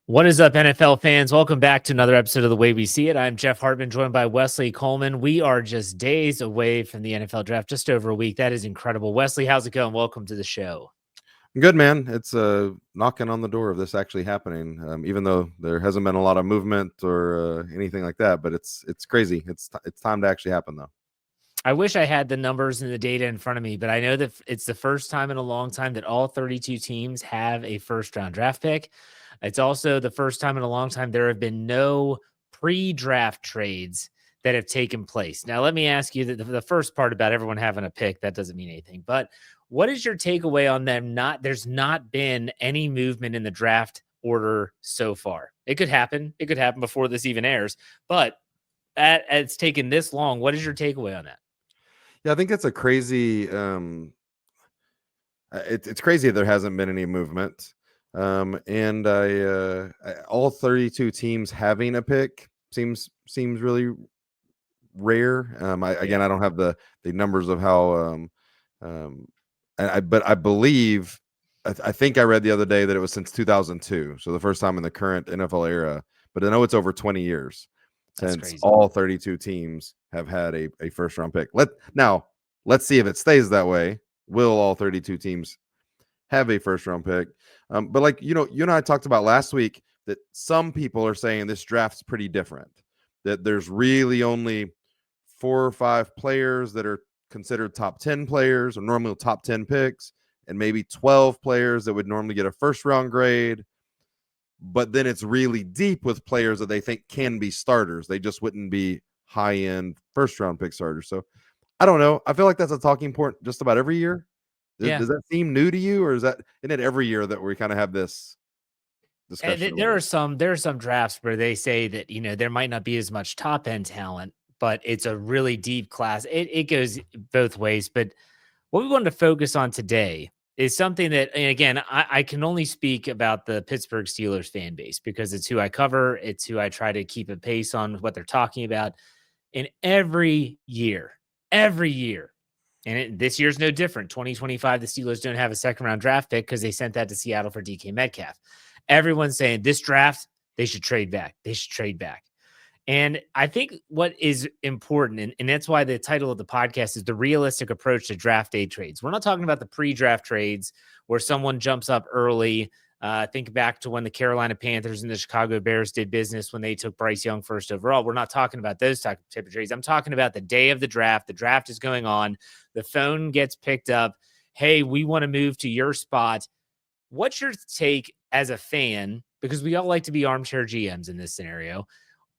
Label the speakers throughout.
Speaker 1: What is up, NFL fans? Welcome back to another episode of The Way We See It. I'm Jeff Hartman, joined by Wesley Coleman. We are just days away from the NFL draft, just over a week. That is incredible. Wesley, how's it going? Welcome to the show.
Speaker 2: Good, man. It's knocking on the door of this actually happening, even though there hasn't been a lot of movement or anything like that. But it's crazy. It's time to actually happen, though.
Speaker 1: I wish I had the numbers and the data in front of me, but I know that it's the first time in a long time that all 32 teams have a first-round draft pick. It's also the first time in a long time there have been no pre-draft trades that have taken place. Now, let me ask you the first part about everyone having a pick, that doesn't mean anything, but what is your takeaway on them? There's not been any movement in the draft order so far. It could happen. It could happen before this even airs, but it's taken this long. What is your takeaway on that?
Speaker 2: Yeah, I think it's a crazy. It's crazy there hasn't been any movement, and all 32 teams having a pick seems really rare. Again, I don't have the numbers of how. But I believe I think I read the other day that it was since 2002, so the first time in the current NFL era. But I know it's over 20 years since all 32 teams have had a first round pick. Let's see if it stays that way. Will all 32 teams have a first round pick? But like you and I talked about last week that some people are saying this draft's pretty different. That there's really only 4 or 5 players that are considered top 10 players or normally top 10 picks, and maybe 12 players that would normally get a first round grade. But then it's really deep with players that they think can be starters. They just wouldn't be high end first round pick starters. So I don't know. I feel like that's a talking point just about every year. Does that seem new to you, or isn't it every year that we kind of have this discussion?
Speaker 1: There are some drafts where they say that, there might not be as much top end talent, but it's a really deep class. It goes both ways. But what we wanted to focus on today is something that, and again, I can only speak about the Pittsburgh Steelers fan base because it's who I cover. It's who I try to keep a pace on what they're talking about. And every year, and this year's no different. 2025, the Steelers don't have a second round draft pick because they sent that to Seattle for DK Metcalf. Everyone's saying this draft, they should trade back. They should trade back. And I think what is important, and that's why the title of the podcast is The Realistic Approach to Draft Day Trades. We're not talking about the pre-draft trades where someone jumps up early. Think back to when the Carolina Panthers and the Chicago Bears did business when they took Bryce Young first overall. We're not talking about those type of trades. I'm talking about the day of the draft. The draft is going on. The phone gets picked up. Hey, we want to move to your spot. What's your take as a fan? Because we all like to be armchair GMs in this scenario.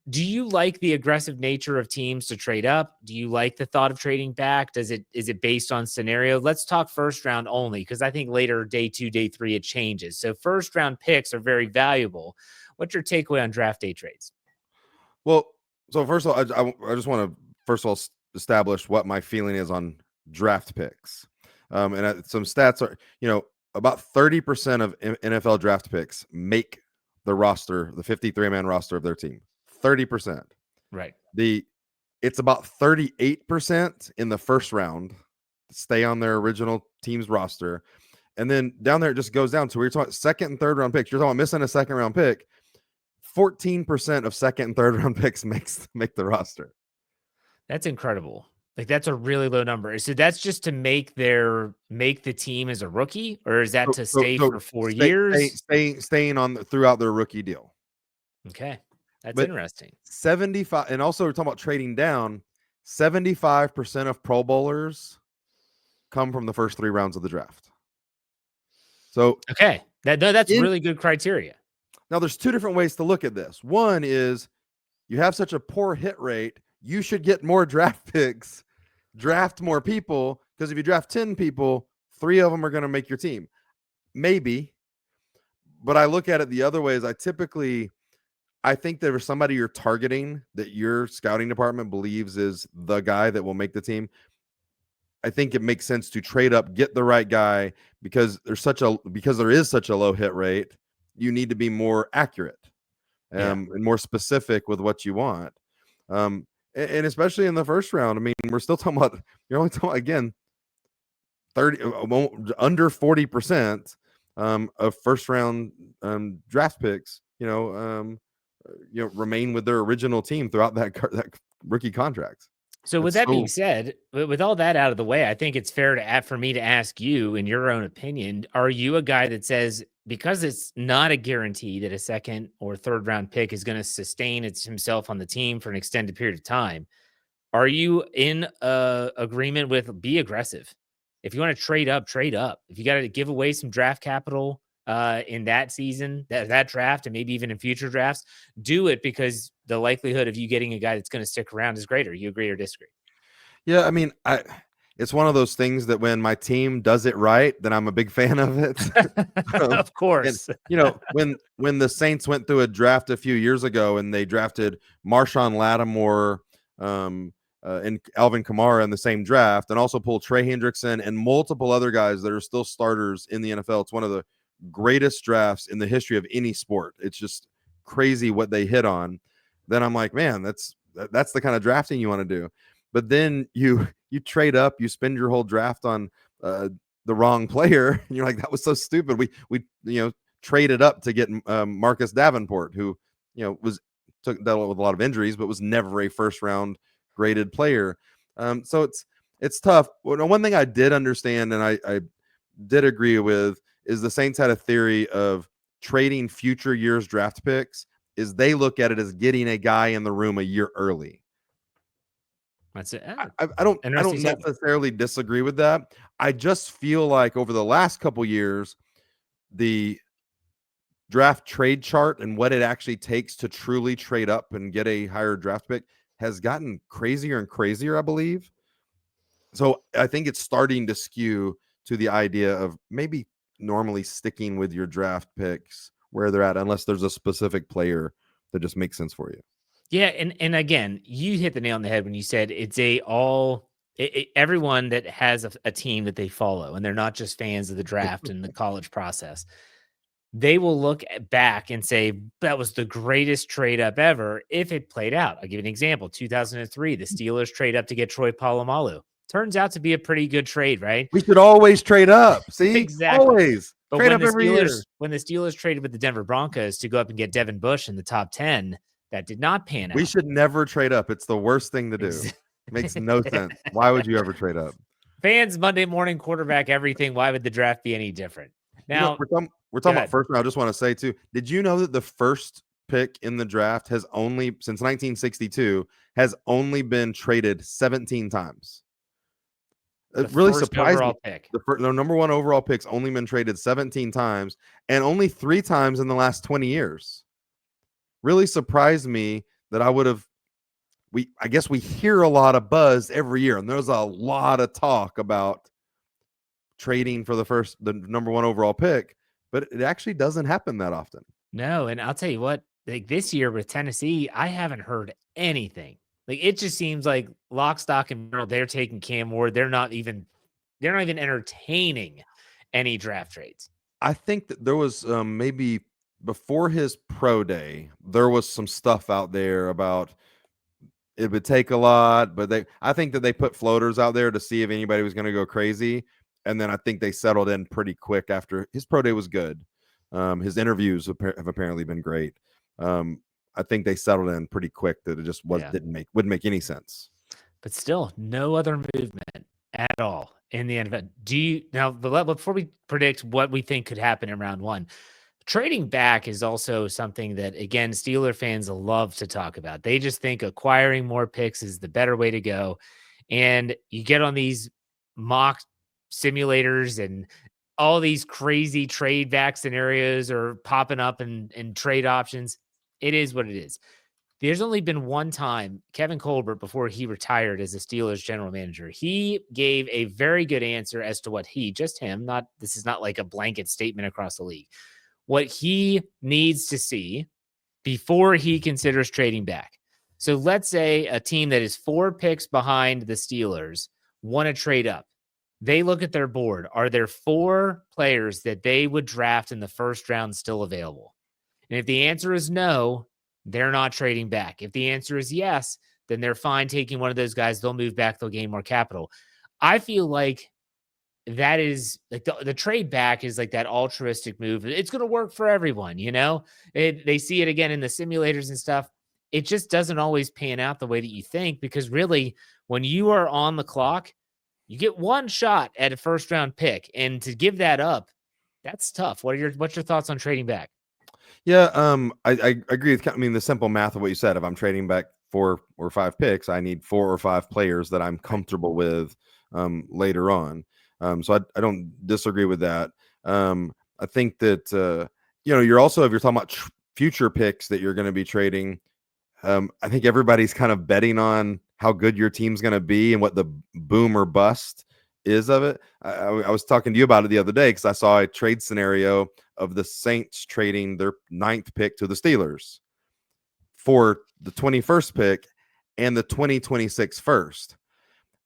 Speaker 1: Do you like the aggressive nature of teams to trade up? Do you like the thought of trading back? Is it based on scenario? Let's talk first round only, because I think later day 2, day 3, it changes. So first round picks are very valuable. What's your takeaway on draft day trades?
Speaker 2: Well, so first of all, I just want to establish what my feeling is on draft picks. And some stats are, about 30% of NFL draft picks make the roster, the 53-man roster of their team. 30%.
Speaker 1: Right.
Speaker 2: It's about 38% in the first round stay on their original team's roster. And then down there, it just goes down to where you're talking second and third round picks. You're talking about missing a second round pick. 14% of second and third round picks make the roster.
Speaker 1: That's incredible. Like, that's a really low number. So that's just to make the team as a rookie, or is that to stay for 4 years?
Speaker 2: Staying on throughout their rookie deal.
Speaker 1: Okay. That's interesting.
Speaker 2: 75, and also we're talking about trading down. 75% of Pro Bowlers come from the first 3 rounds of the draft. So
Speaker 1: okay, that's really good criteria.
Speaker 2: Now, there's 2 different ways to look at this. One is you have such a poor hit rate, you should get more draft picks, draft more people, because if you draft 10 people, 3 of them are going to make your team. Maybe. But I look at it the other way is I think there's somebody you're targeting that your scouting department believes is the guy that will make the team. I think it makes sense to trade up, get the right guy, because there is such a low hit rate. You need to be more accurate and more specific with what you want. And especially in the first round, I mean, we're still talking about, you're only talking about, again, under 40% of first round draft picks, remain with their original team throughout that rookie contract.
Speaker 1: So with that being said, with all that out of the way, I think it's fair for me to ask you, in your own opinion, are you a guy that says, because it's not a guarantee that a second or third round pick is going to sustain himself on the team for an extended period of time, are you in agreement with be aggressive? If you want to trade up, trade up. If you got to give away some draft capital in that season, that draft, and maybe even in future drafts, do it, because the likelihood of you getting a guy that's going to stick around is greater. You agree or disagree?
Speaker 2: Yeah, I mean, it's one of those things that when my team does it right, then I'm a big fan of it.
Speaker 1: Of
Speaker 2: And
Speaker 1: course.
Speaker 2: when the Saints went through a draft a few years ago and they drafted Marshawn Lattimore and Alvin Kamara in the same draft, and also pulled Trey Hendrickson and multiple other guys that are still starters in the NFL. It's one of the greatest drafts in the history of any sport. It's just crazy what they hit on. Then I'm like, man, that's the kind of drafting you want to do. But then you trade up, you spend your whole draft on the wrong player, and you're like, that was so stupid. We traded up to get Marcus Davenport, who dealt with a lot of injuries, but was never a first round graded player. So it's tough. Well, one thing I did understand, and I did agree with, is the Saints had a theory of trading future years draft picks. Is they look at it as getting a guy in the room a year early.
Speaker 1: That's it.
Speaker 2: I don't necessarily disagree with that. I just feel like over the last couple years, the draft trade chart and what it actually takes to truly trade up and get a higher draft pick has gotten crazier and crazier, I believe. So I think it's starting to skew to the idea of maybe normally sticking with your draft picks where they're at, unless there's a specific player that just makes sense for you.
Speaker 1: Yeah, and again, you hit the nail on the head when you said it's everyone that has a team that they follow, and they're not just fans of the draft and the college process. They will look back and say that was the greatest trade up ever if it played out. I'll give you an example. 2003, the Steelers trade up to get Troy Polamalu. Turns out to be a pretty good trade, right?
Speaker 2: We should always trade up. See,
Speaker 1: exactly.
Speaker 2: Always
Speaker 1: but
Speaker 2: trade up every year.
Speaker 1: When the Steelers traded with the Denver Broncos to go up and get Devin Bush in the top 10, that did not pan out.
Speaker 2: We should never trade up. It's the worst thing to do. Makes no sense. Why would you ever trade up?
Speaker 1: Fans, Monday morning quarterback, everything. Why would the draft be any different? Now,
Speaker 2: we're talking about first round. I just want to say too, did you know that the first pick in the draft has only, since 1962, has only been traded 17 times? It really surprised me. The number one overall pick's only been traded 17 times, and only 3 times in the last 20 years. Really surprised me that I would have. I guess we hear a lot of buzz every year, and there's a lot of talk about trading for the number one overall pick, but it actually doesn't happen that often.
Speaker 1: No, and I'll tell you what, like this year with Tennessee, I haven't heard anything. Like it just seems like lock, stock, and barrel. They're taking Cam Ward. They're not even entertaining any draft trades.
Speaker 2: I think that there was maybe before his pro day, there was some stuff out there about it would take a lot, but I think that they put floaters out there to see if anybody was going to go crazy. And then I think they settled in pretty quick after his pro day was good. His interviews have apparently been great. I think they settled in pretty quick that it just wouldn't make any sense.
Speaker 1: But still, no other movement at all in the NFL. But before we predict what we think could happen in round one, trading back is also something that, again, Steeler fans love to talk about. They just think acquiring more picks is the better way to go. And you get on these mock simulators and all these crazy trade back scenarios are popping up and trade options. It is what it is. There's only been one time, Kevin Colbert, before he retired as a Steelers general manager, he gave a very good answer as to what this is not like a blanket statement across the league, what he needs to see before he considers trading back. So let's say a team that is 4 picks behind the Steelers want to trade up. They look at their board. Are there 4 players that they would draft in the first round still available? And if the answer is no, they're not trading back. If the answer is yes, then they're fine taking one of those guys. They'll move back. They'll gain more capital. I feel like that is like the trade back is like that altruistic move. It's going to work for everyone, you know? They see it again in the simulators and stuff. It just doesn't always pan out the way that you think because really, when you are on the clock, you get one shot at a first round pick, and to give that up, that's tough. What's your thoughts on trading back?
Speaker 2: Yeah, I agree with. I mean, the simple math of what you said. If I'm trading back 4 or 5 picks, I need 4 or 5 players that I'm
Speaker 1: Right.
Speaker 2: comfortable with later on. So I don't disagree with that. I think that you're also, if you're talking about future picks that you're going to be trading, I think everybody's kind of betting on how good your team's going to be and what the boom or bust is of it. I was talking to you about it the other day because I saw a trade scenario of the Saints trading their 9th pick to the Steelers for the 21st pick and the 2026 first.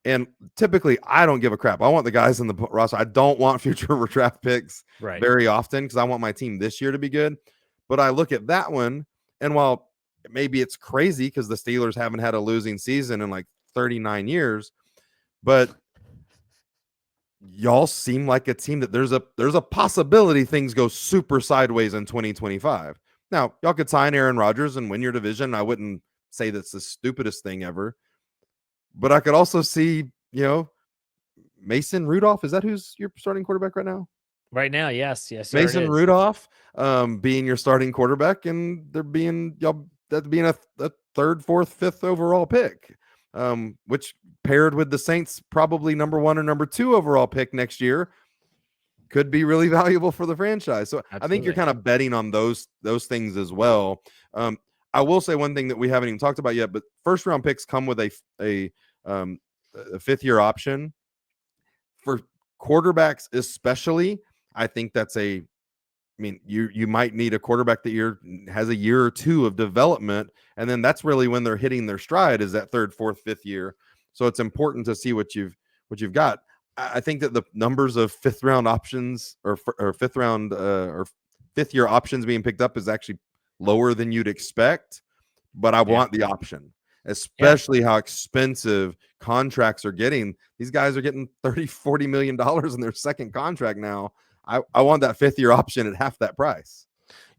Speaker 2: And typically, I don't give a crap. I want the guys in the roster. I don't want future draft picks
Speaker 1: Right.
Speaker 2: very often because I want my team this year to be good. But I look at that one, and while maybe it's crazy because the Steelers haven't had a losing season in like 39 years, but y'all seem like a team that there's a possibility things go super sideways in 2025. Now, y'all could sign Aaron Rodgers and win your division. I wouldn't say that's the stupidest thing ever, but I could also see, Mason Rudolph. Is that who's your starting quarterback right now?
Speaker 1: Right now, yes. Yes, sir, it
Speaker 2: Mason
Speaker 1: is.
Speaker 2: Rudolph being your starting quarterback, and there being y'all that being a third, fourth, fifth overall pick, which paired with the Saints probably number 1 or number 2 overall pick next year could be really valuable for the franchise. So I think you're
Speaker 1: Absolutely.
Speaker 2: kind of betting on those things as well. I will say one thing that we haven't even talked about yet, but first round picks come with a 5th-year option for quarterbacks, especially. I think that's you might need a quarterback that has a year or 2 of development, and then that's really when they're hitting their stride, is that 3rd, 4th, 5th year. So it's important to see what you've got. I think that the numbers of 5th round options or 5th round or 5th year options being picked up is actually lower than you'd expect, but I
Speaker 1: Yeah.
Speaker 2: want the option,
Speaker 1: Yeah.
Speaker 2: especially how expensive contracts are getting. These guys are getting 30-40 million dollars in their second contract now. I want that 5th year option at half that price.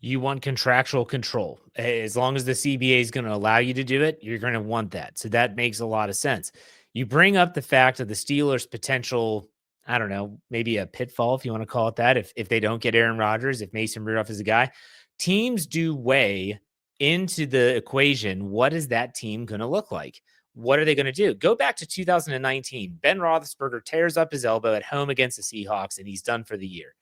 Speaker 1: You want contractual control. As long as the CBA is going to allow you to do it, you're going to want that. So that makes a lot of sense. You bring up the fact of the Steelers' potential, I don't know, maybe a pitfall, if you want to call it that, if they don't get Aaron Rodgers, if Mason Rudolph is a guy. Teams do weigh into the equation, what is that team going to look like? What are they going to do? Go back to 2019. Ben Roethlisberger tears up his elbow at home against the Seahawks, and he's done for the year.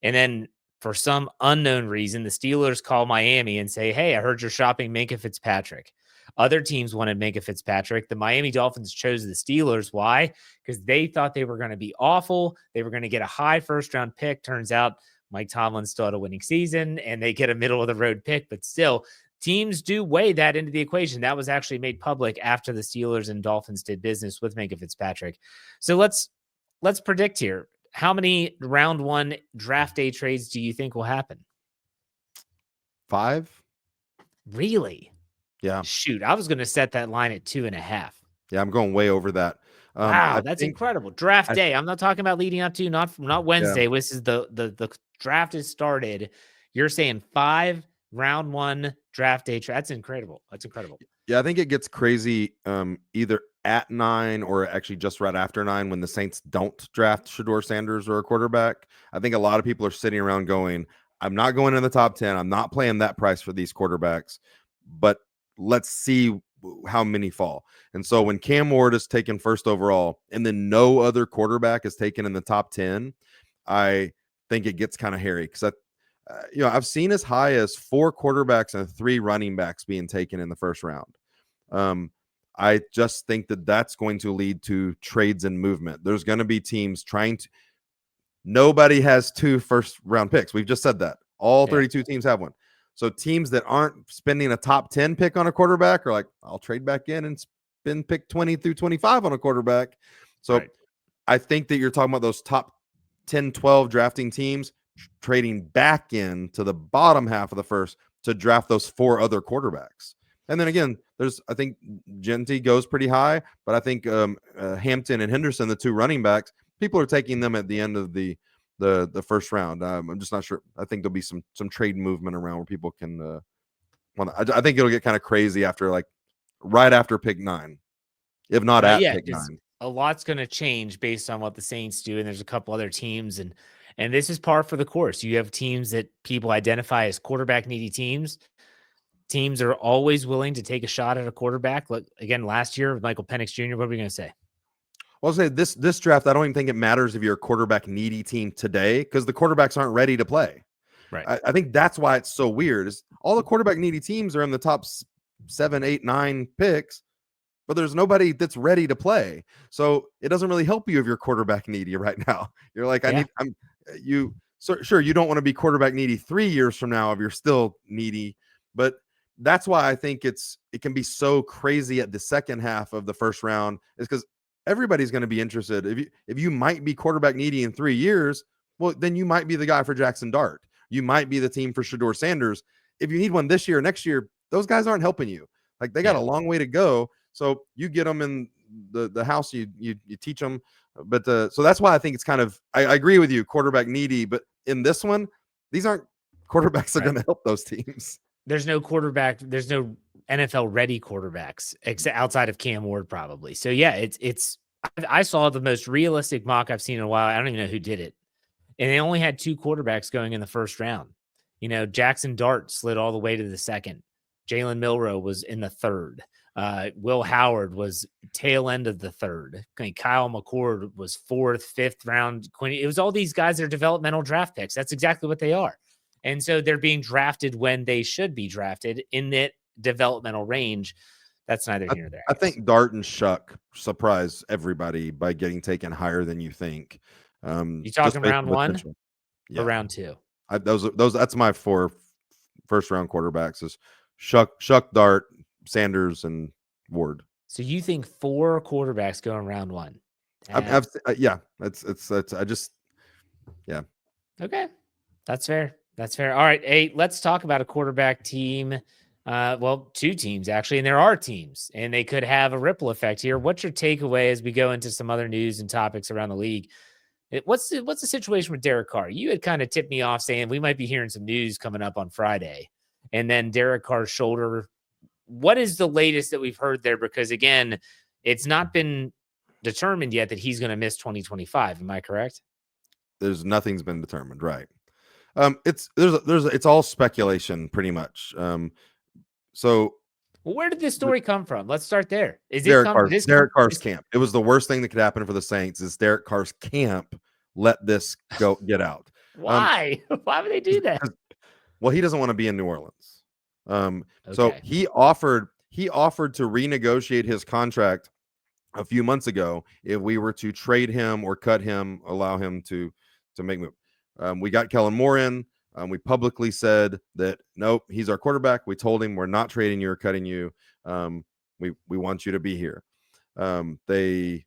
Speaker 1: And then for some unknown reason, the Steelers call Miami and say, "Hey, I heard you're shopping Minka Fitzpatrick." Other teams wanted Minka Fitzpatrick. The Miami Dolphins chose the Steelers. Why? Because they thought they were going to be awful. They were going to get a high first round pick. Turns out Mike Tomlin still had a winning season and they get a middle of the road pick. But still, teams do weigh that into the equation. That was actually made public after the Steelers and Dolphins did business with Minka Fitzpatrick. So let's predict here. How many round 1 draft day trades do you think will happen?
Speaker 2: 5.
Speaker 1: Really?
Speaker 2: Yeah.
Speaker 1: Shoot, I was going to set that line at 2.5.
Speaker 2: Yeah, I'm going way over that.
Speaker 1: Wow,
Speaker 2: I
Speaker 1: that's
Speaker 2: think
Speaker 1: incredible. Draft
Speaker 2: I
Speaker 1: day. I'm not talking about leading up to not
Speaker 2: yeah.
Speaker 1: Wednesday. This is the draft is started. You're saying 5 round 1 draft day. That's incredible. That's incredible.
Speaker 2: Yeah, I think it gets crazy either at 9 or actually just right after 9 when the Saints don't draft Shador Sanders or a quarterback. I think a lot of people are sitting around going, I'm not going in the top 10. I'm not playing that price for these quarterbacks, but let's see how many fall. And so when Cam Ward is taken first overall and then no other quarterback is taken in the top 10, I think it gets kind of hairy because I've seen as high as 4 quarterbacks and 3 running backs being taken in the first round. I just think that that's going to lead to trades and movement. There's going to be teams trying to. Nobody has 2 first round picks. We've just said that. All
Speaker 1: Yeah.
Speaker 2: 32 teams have one. So teams that aren't spending a top 10 pick on a quarterback are like, I'll trade back in and spend pick 20 through 25 on a quarterback. So
Speaker 1: Right.
Speaker 2: I think that you're talking about those top 10, 12 drafting teams trading back in to the bottom half of the first to draft those 4 other quarterbacks. And then again, I think Genty goes pretty high, but I think Hampton and Henderson, the 2 running backs, people are taking them at the end of the first round. I'm just not sure. I think there'll be some trade movement around where people can. I think it'll get kind of crazy after right after pick 9, if not at
Speaker 1: Yeah,
Speaker 2: pick
Speaker 1: because
Speaker 2: 9.
Speaker 1: a lot's going to change based on what the Saints do, and there's a couple other teams, and this is par for the course. You have teams that people identify as quarterback needy teams. Teams are always willing to take a shot at a quarterback. Look, again, last year with Michael Penix Jr., what are we going to say?
Speaker 2: Well, I'll say this draft, I don't even think it matters if you're a quarterback needy team today because the quarterbacks aren't ready to play.
Speaker 1: Right.
Speaker 2: I think that's why it's so weird. Is all the quarterback needy teams are in the top 7, 8, 9 picks, but there's nobody that's ready to play. So it doesn't really help you if you're quarterback needy right now. You're like, sure, you don't want to be quarterback needy 3 years from now if you're still needy, but that's why I think it can be so crazy at the second half of the first round is because everybody's going to be interested. If you might be quarterback needy in 3 years, well, then you might be the guy for Jackson Dart. You might be the team for Shedeur Sanders. If you need one this year or next year, those guys aren't helping you. Like they got a long way to go. So you get them in the house, you teach them. But so that's why I think it's kind of, I agree with you, quarterback needy. But in this one, these aren't quarterbacks that are going to help those teams.
Speaker 1: There's no quarterback. There's no NFL ready quarterbacks except outside of Cam Ward probably. So yeah, I saw the most realistic mock I've seen in a while. I don't even know who did it. And they only had 2 quarterbacks going in the first round. Jackson Dart slid all the way to the second. Jalen Milroe was in the third. Will Howard was tail end of the third. Kyle McCord was 4th, 5th round. It was all these guys that are developmental draft picks. That's exactly what they are. And so they're being drafted when they should be drafted in that developmental range. That's neither here nor there.
Speaker 2: I think Dart and Shuck surprise everybody by getting taken higher than you think.
Speaker 1: You talking round 1 or round 2?
Speaker 2: That's my 4 first round quarterbacks is Shuck, Dart, Sanders, and Ward.
Speaker 1: So you think 4 quarterbacks go in round 1?
Speaker 2: Yeah.
Speaker 1: Okay, that's fair. That's fair. All right, hey, let's talk about a quarterback team. 2 teams actually, and there are teams, and they could have a ripple effect here. What's your takeaway as we go into some other news and topics around the league? What's the situation with Derek Carr? You had kind of tipped me off saying we might be hearing some news coming up on Friday, and then Derek Carr's shoulder. What is the latest that we've heard there? Because again, it's not been determined yet that he's going to miss 2025. Am I correct?
Speaker 2: Nothing's been determined, right? It's all speculation pretty much. So
Speaker 1: where did this story come from? Let's start there.
Speaker 2: Derek Carr's camp. It was the worst thing that could happen for the Saints is Derek Carr's camp let this get out.
Speaker 1: Why? Why would they do that?
Speaker 2: Well, he doesn't want to be in New Orleans. So he offered to renegotiate his contract a few months ago if we were to trade him or cut him, allow him to make move. We got Kellen Moore in. We publicly said that nope, he's our quarterback. We told him we're not trading you or cutting you. We want you to be here. They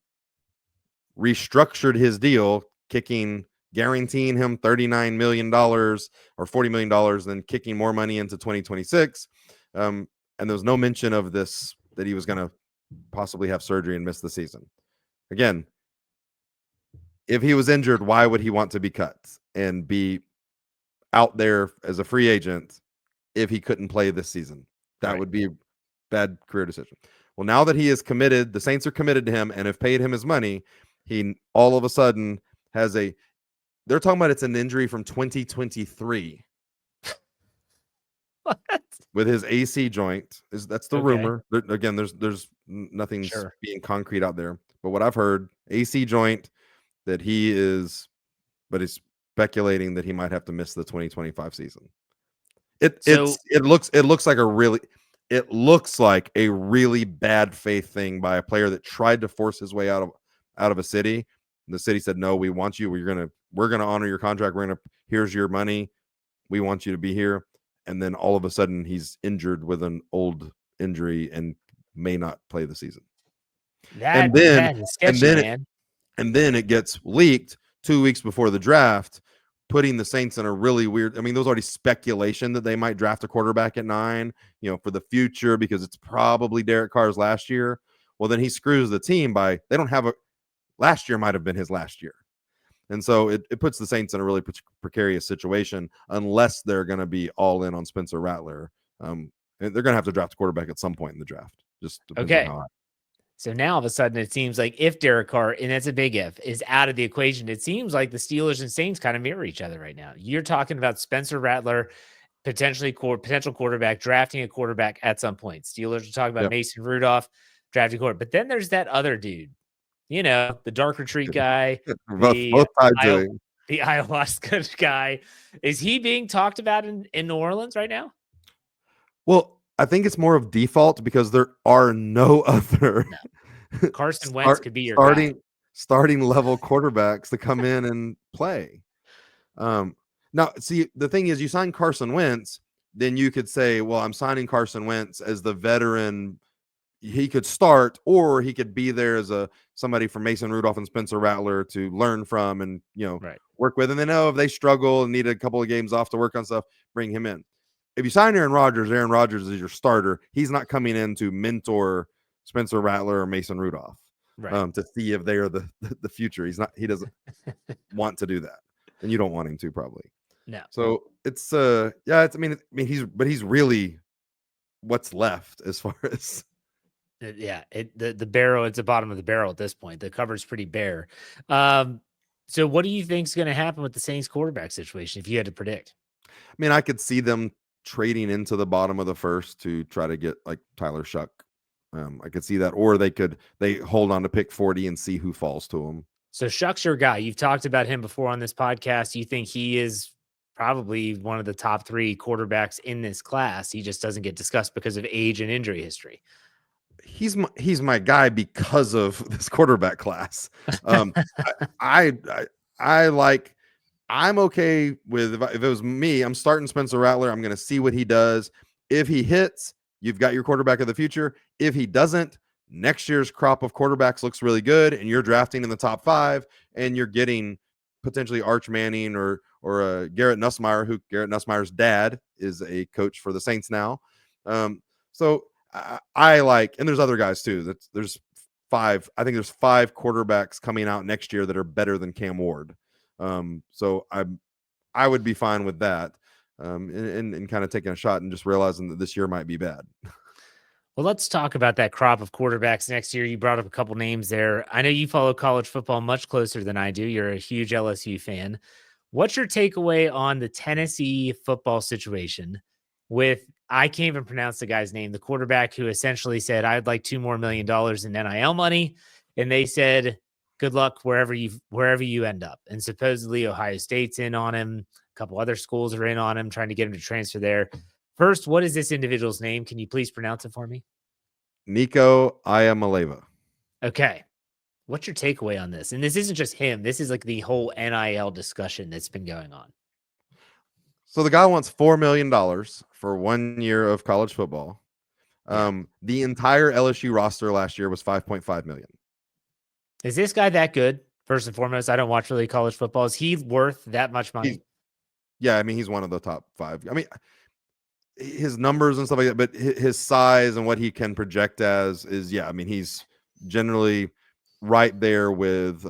Speaker 2: restructured his deal, guaranteeing him $39 million or $40 million, then kicking more money into 2026. And there was no mention of this, that he was going to possibly have surgery and miss the season. Again, if he was injured, why would he want to be cut and be out there as a free agent if he couldn't play this season? That would be a bad career decision. Well, now that he is committed, the Saints are committed to him and have paid him his money, he all of a sudden has they're talking about it's an injury from 2023.
Speaker 1: What?
Speaker 2: With his AC joint. That's the rumor. Again, there's nothing being concrete out there. But what I've heard, AC joint, that he is, but he's speculating that he might have to miss the 2025 season. It looks like a really bad faith thing by a player that tried to force his way out of a city. The city said, no, we want you. We're gonna honor your contract. Here's your money. We want you to be here. And then all of a sudden he's injured with an old injury and may not play the season.
Speaker 1: That is sketchy, man.
Speaker 2: And then it gets leaked 2 weeks before the draft, putting the Saints in a really weird. I mean, there was already speculation that they might draft a quarterback at 9, for the future, because it's probably Derek Carr's last year. Well, then he screws the team by they don't have last year might have been his last year. And so it puts the Saints in a really precarious situation unless they're going to be all in on Spencer Rattler. They're going to have to draft a quarterback at some point in the draft. Just depends on
Speaker 1: Okay.
Speaker 2: how.
Speaker 1: So now all of a sudden it seems like if Derek Carr, and that's a big if, is out of the equation, it seems like the Steelers and Saints kind of mirror each other right now. You're talking about Spencer Rattler, potential quarterback, drafting a quarterback at some point. Steelers are talking about
Speaker 2: Yep.
Speaker 1: Mason Rudolph, drafting quarterback. But then there's that other dude, the dark retreat guy,
Speaker 2: both tied to
Speaker 1: Iowa,
Speaker 2: him.
Speaker 1: the ayahuasca guy. Is he being talked about in New Orleans right now?
Speaker 2: Well, I think it's more of default because there are no other
Speaker 1: No. Carson Wentz could be your guy.
Speaker 2: starting level quarterbacks to come in and play. Now, see, the thing is, you sign Carson Wentz, then you could say, well, I'm signing Carson Wentz as the veteran. He could start, or he could be there as somebody from Mason Rudolph and Spencer Rattler to learn from and
Speaker 1: Right.
Speaker 2: work with. And then if they struggle and need a couple of games off to work on stuff, bring him in. If you sign Aaron Rodgers is your starter. He's not coming in to mentor Spencer Rattler or Mason Rudolph to see if they are the future. He's not. He doesn't want to do that, and you don't want him to probably.
Speaker 1: No.
Speaker 2: So it's he's really what's left as far as.
Speaker 1: Yeah, the barrel, it's the bottom of the barrel at this point. The cover's pretty bare. So what do you think is going to happen with the Saints quarterback situation if you had to predict?
Speaker 2: I mean, I could see them trading into the bottom of the first to try to get like Tyler Shuck. I could see that, or they hold on to pick 40 and see who falls to them.
Speaker 1: So Shuck's your guy. You've talked about him before on this podcast. You think he is probably one of the top 3 quarterbacks in this class. He just doesn't get discussed because of age and injury history.
Speaker 2: He's my guy because of this quarterback class. I'm okay with if it was me, I'm starting Spencer Rattler. I'm going to see what he does. If he hits, you've got your quarterback of the future. If he doesn't, next year's crop of quarterbacks looks really good, and you're drafting in the top 5, and you're getting potentially Arch Manning or Garrett Nussmeier, who Garrett Nussmeier's dad is a coach for the Saints now. So I like, and there's other guys too. There's 5. I think there's 5 quarterbacks coming out next year that are better than Cam Ward. So I would be fine with that. And kind of taking a shot and just realizing that this year might be bad.
Speaker 1: Well, let's talk about that crop of quarterbacks next year. You brought up a couple names there. I know you follow college football much closer than I do. You're a huge LSU fan. What's your takeaway on the Tennessee football situation with, I can't even pronounce the guy's name, the quarterback who essentially said, I'd like $2 more million in NIL money. And they said, good luck wherever you end up. And supposedly Ohio State's in on him. A couple other schools are in on him, trying to get him to transfer there. First, what is this individual's name? Can you please pronounce it for me?
Speaker 2: Nico Iamaleava.
Speaker 1: Okay. What's your takeaway on this? And this isn't just him. This is like the whole NIL discussion that's been going on.
Speaker 2: So the guy wants $4 million for 1 year of college football.
Speaker 1: Yeah.
Speaker 2: The entire LSU roster last year was $5.5 million.
Speaker 1: Is this guy that good? First and foremost, I don't watch really college football. Is he worth that much money?
Speaker 2: He's one of the top 5. I mean, his numbers and stuff like that, but his size and what he can project as is, he's generally right there with,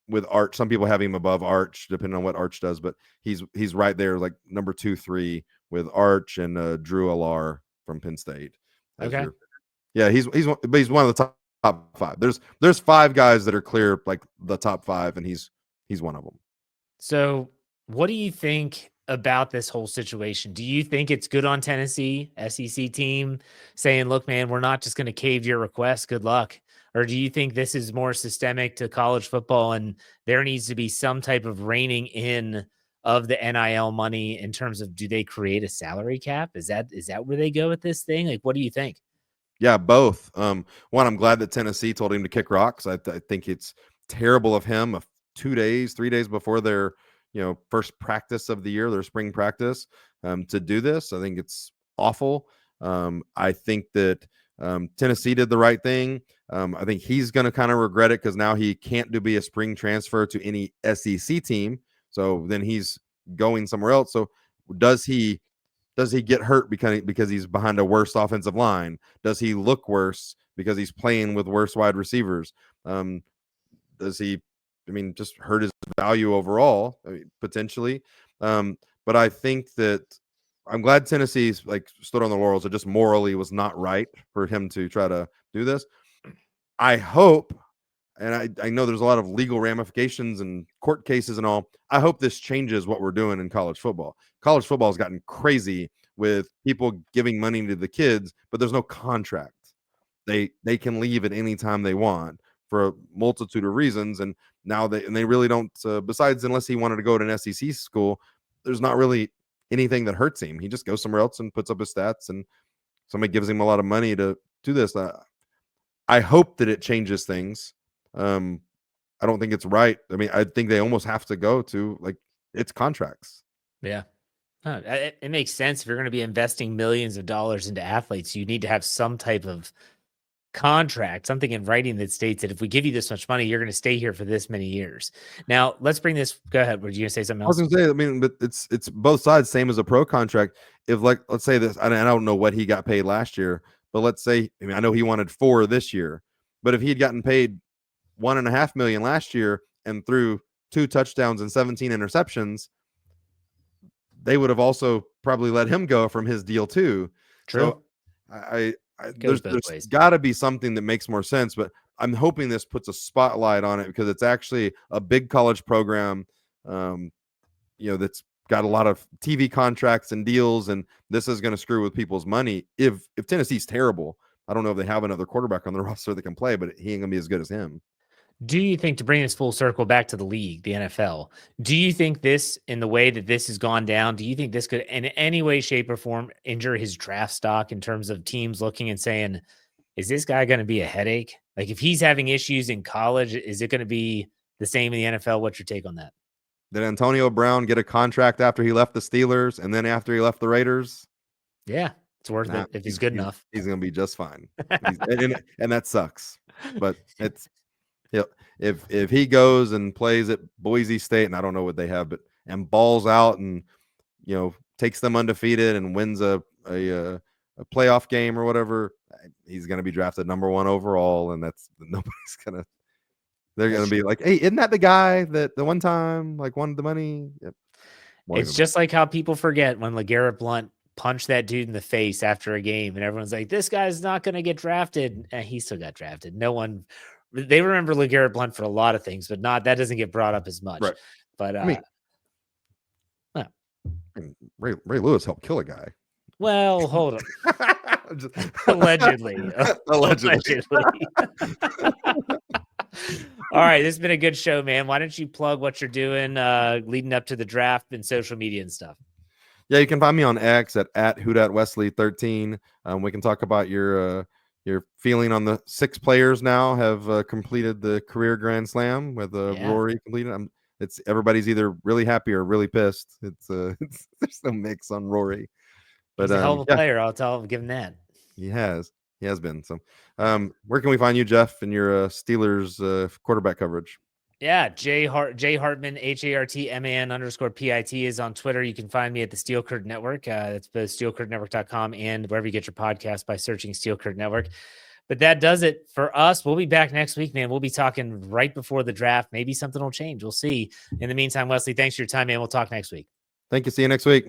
Speaker 2: with Arch. Some people have him above Arch, depending on what Arch does, but he's right there, like number 2, 3 with Arch and Drew Allar from Penn State.
Speaker 1: Okay.
Speaker 2: He's one of the top 5. There's 5 guys that are clear, like the top 5, and he's one of them.
Speaker 1: So what do you think about this whole situation? Do you think it's good on Tennessee, SEC team, saying, look, man, we're not just going to cave your request. Good luck. Or do you think this is more systemic to college football and there needs to be some type of reining in of the NIL money in terms of, do they create a salary cap? Is that where they go with this thing? Like, what do you think?
Speaker 2: Yeah, both. One, I'm glad that Tennessee told him to kick rocks. I think it's terrible of him 3 days before their first practice of the year, their spring practice, to do this. I think it's awful. I think that Tennessee did the right thing. I think he's going to kind of regret it because now he can't be a spring transfer to any SEC team. So then he's going somewhere else. So does he get hurt because he's behind a worse offensive line? Does he look worse because he's playing with worse wide receivers? Does he, I mean, just hurt his value overall, potentially? But I think that I'm glad Tennessee's like stood on the laurels. It just morally was not right for him to try to do this. I hope, and I know there's a lot of legal ramifications and court cases and all. I hope this changes what we're doing in college football. College football has gotten crazy with people giving money to the kids, but there's no contract. They can leave at any time they want for a multitude of reasons, and now they really don't. Besides, unless he wanted to go to an SEC school, there's not really anything that hurts him. He just goes somewhere else and puts up his stats, and somebody gives him a lot of money to do this. I hope that it changes things. I don't think it's right. I mean, I think they almost have to go to like it's contracts.
Speaker 1: Yeah. It makes sense. If you're going to be investing millions of dollars into athletes, you need to have some type of contract, something in writing that states that if we give you this much money, you're going to stay here for this many years. Now, let's bring this. Go ahead. Were you going to say something else?
Speaker 2: I was going to say, I mean, but it's both sides, same as a pro contract. If like, let's say this, I don't know what he got paid last year, but let's say, I mean, I know he wanted 4 this year, but if he had gotten paid $1.5 million last year and threw 2 touchdowns and 17 interceptions, they would have also probably let him go from his deal too.
Speaker 1: True.
Speaker 2: So there's got to be something that makes more sense, but I'm hoping this puts a spotlight on it because it's actually a big college program, that's got a lot of TV contracts and deals, and this is going to screw with people's money. If Tennessee's terrible, I don't know if they have another quarterback on the roster that can play, but he ain't gonna be as good as him.
Speaker 1: Do you think, to bring this full circle back to the league, the NFL, do you think this, in the way that this has gone down, do you think this could in any way, shape, or form injure his draft stock in terms of teams looking and saying, is this guy going to be a headache? Like if he's having issues in college, is it going to be the same in the NFL? What's your take on that?
Speaker 2: Did Antonio Brown get a contract after he left the Steelers and then after he left the Raiders?
Speaker 1: Yeah, it's worth it if he's good enough.
Speaker 2: He's going to be just fine. And that sucks. But it's, if he goes and plays at Boise State, and I don't know what they have, but and balls out and takes them undefeated and wins a playoff game or whatever, he's going to be drafted number 1 overall, and that's nobody's gonna. They're going to be like, hey, isn't that the guy that the one time like wanted the money? Yep.
Speaker 1: It's just like how people forget when LeGarrette Blount punched that dude in the face after a game, and everyone's like, this guy's not going to get drafted, and he still got drafted. No one. They remember LeGarrette Blount for a lot of things, but that doesn't get brought up as much.
Speaker 2: Right.
Speaker 1: But
Speaker 2: I mean, Ray Lewis helped kill a guy.
Speaker 1: Well, hold on. Allegedly. All right, this has been a good show, man. Why don't you plug what you're doing leading up to the draft and social media and stuff?
Speaker 2: Yeah, you can find me on X at @WhoDatWesley13. We can talk about your feeling on the 6 players now have completed the career Grand Slam with Rory completed. It's everybody's either really happy or really pissed. It's there's no mix on Rory, but
Speaker 1: he's a hell of a player. I'll give him that.
Speaker 2: He has been. So, where can we find you, Jeff, in your Steelers quarterback coverage?
Speaker 1: Yeah, J Hartman, HARTMAN_PIT is on Twitter. You can find me at the Steel Curtain Network. That's both steelcurtainnetwork.com and wherever you get your podcast by searching Steel Curtain Network. But that does it for us. We'll be back next week, man. We'll be talking right before the draft. Maybe something will change. We'll see. In the meantime, Wesley, thanks for your time, man. We'll talk next week.
Speaker 2: Thank you. See you next week.